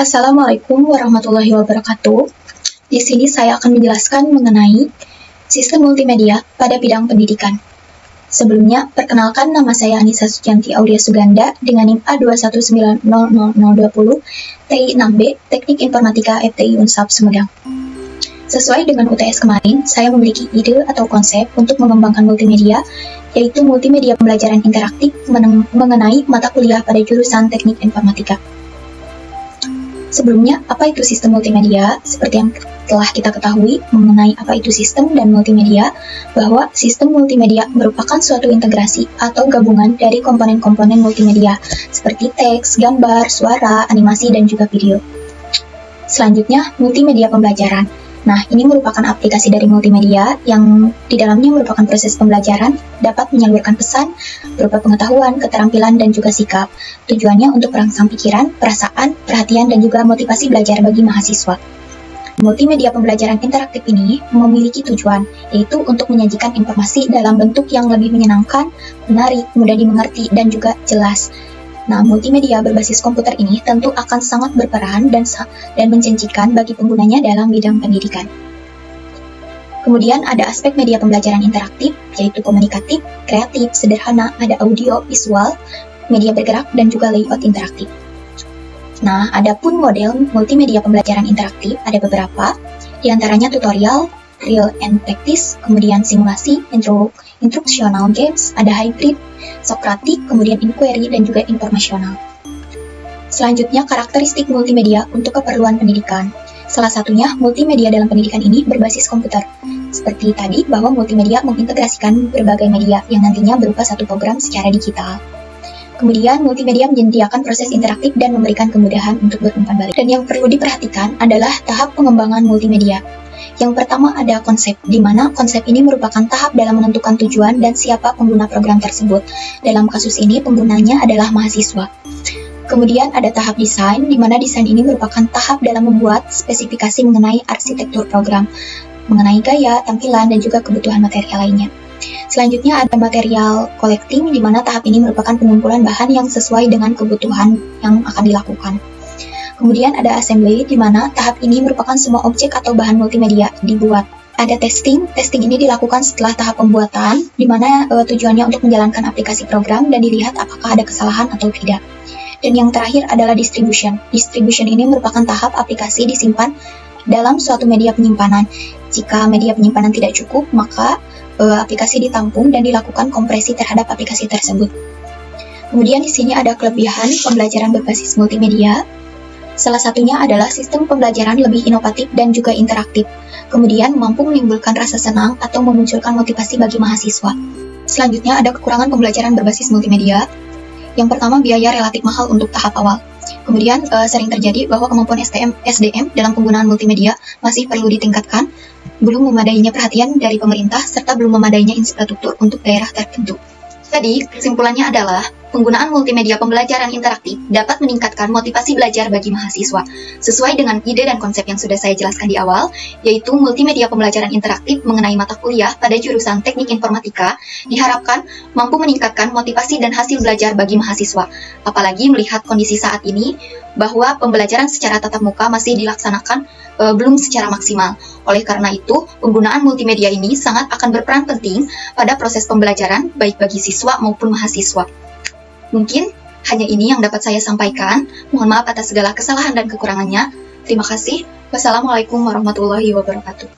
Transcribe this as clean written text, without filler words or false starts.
Assalamualaikum warahmatullahi wabarakatuh. Di sini saya akan menjelaskan mengenai sistem multimedia pada bidang pendidikan. Sebelumnya, perkenalkan nama saya Anissa Sucianti Aulia Suganda dengan NIM A219000020 TI6B Teknik Informatika FTI Unsab Sumedang. Sesuai dengan UTS kemarin, saya memiliki ide atau konsep untuk mengembangkan multimedia, yaitu multimedia pembelajaran interaktif mengenai mata kuliah pada jurusan Teknik Informatika. Sebelumnya, apa itu sistem multimedia? Seperti yang telah kita ketahui mengenai apa itu sistem dan multimedia, bahwa sistem multimedia merupakan suatu integrasi atau gabungan dari komponen-komponen multimedia, seperti teks, gambar, suara, animasi, dan juga video. Selanjutnya, multimedia pembelajaran. Nah, ini merupakan aplikasi dari multimedia yang di dalamnya merupakan proses pembelajaran, dapat menyalurkan pesan berupa pengetahuan, keterampilan, dan juga sikap. Tujuannya untuk merangsang pikiran, perasaan, perhatian, dan juga motivasi belajar bagi mahasiswa. Multimedia pembelajaran interaktif ini memiliki tujuan, yaitu untuk menyajikan informasi dalam bentuk yang lebih menyenangkan, menarik, mudah dimengerti, dan juga jelas. Nah, multimedia berbasis komputer ini tentu akan sangat berperan dan menjanjikan bagi penggunanya dalam bidang pendidikan. Kemudian ada aspek media pembelajaran interaktif, yaitu komunikatif, kreatif, sederhana, ada audio, visual, media bergerak, dan juga layout interaktif. Nah, adapun model multimedia pembelajaran interaktif ada beberapa, diantaranya tutorial, real and practice, kemudian simulasi, instructional games, ada hybrid, sokratik, kemudian inquiry, dan juga informasional. Selanjutnya, karakteristik multimedia untuk keperluan pendidikan. Salah satunya, multimedia dalam pendidikan ini berbasis komputer. Seperti tadi, bahwa multimedia mengintegrasikan berbagai media yang nantinya berupa satu program secara digital. Kemudian, multimedia menyediakan proses interaktif dan memberikan kemudahan untuk berumpan balik. Dan yang perlu diperhatikan adalah tahap pengembangan multimedia. Yang pertama ada konsep, di mana konsep ini merupakan tahap dalam menentukan tujuan dan siapa pengguna program tersebut. Dalam kasus ini, penggunanya adalah mahasiswa. Kemudian ada tahap desain, di mana desain ini merupakan tahap dalam membuat spesifikasi mengenai arsitektur program, mengenai gaya, tampilan, dan juga kebutuhan material lainnya. Selanjutnya ada material collecting, di mana tahap ini merupakan pengumpulan bahan yang sesuai dengan kebutuhan yang akan dilakukan. Kemudian ada assembly, di mana tahap ini merupakan semua objek atau bahan multimedia dibuat. Ada testing ini dilakukan setelah tahap pembuatan, di mana tujuannya untuk menjalankan aplikasi program dan dilihat apakah ada kesalahan atau tidak. Dan yang terakhir adalah distribution. Distribution ini merupakan tahap aplikasi disimpan dalam suatu media penyimpanan. Jika media penyimpanan tidak cukup, maka aplikasi ditampung dan dilakukan kompresi terhadap aplikasi tersebut. Kemudian di sini ada kelebihan pembelajaran berbasis multimedia. Salah satunya adalah sistem pembelajaran lebih inovatif dan juga interaktif. Kemudian mampu menimbulkan rasa senang atau memunculkan motivasi bagi mahasiswa. Selanjutnya ada kekurangan pembelajaran berbasis multimedia. Yang pertama, biaya relatif mahal untuk tahap awal. Kemudian sering terjadi bahwa kemampuan SDM dalam penggunaan multimedia masih perlu ditingkatkan, belum memadainya perhatian dari pemerintah, serta belum memadainya infrastruktur untuk daerah tertentu. Jadi, kesimpulannya adalah penggunaan multimedia pembelajaran interaktif dapat meningkatkan motivasi belajar bagi mahasiswa, sesuai dengan ide dan konsep yang sudah saya jelaskan di awal, yaitu multimedia pembelajaran interaktif mengenai mata kuliah pada jurusan Teknik Informatika diharapkan mampu meningkatkan motivasi dan hasil belajar bagi mahasiswa, apalagi melihat kondisi saat ini bahwa pembelajaran secara tatap muka masih dilaksanakan belum secara maksimal. Oleh karena itu, penggunaan multimedia ini sangat akan berperan penting pada proses pembelajaran baik bagi siswa maupun mahasiswa. Mungkin hanya ini yang dapat saya sampaikan. Mohon maaf atas segala kesalahan dan kekurangannya. Terima kasih. Wassalamualaikum warahmatullahi wabarakatuh.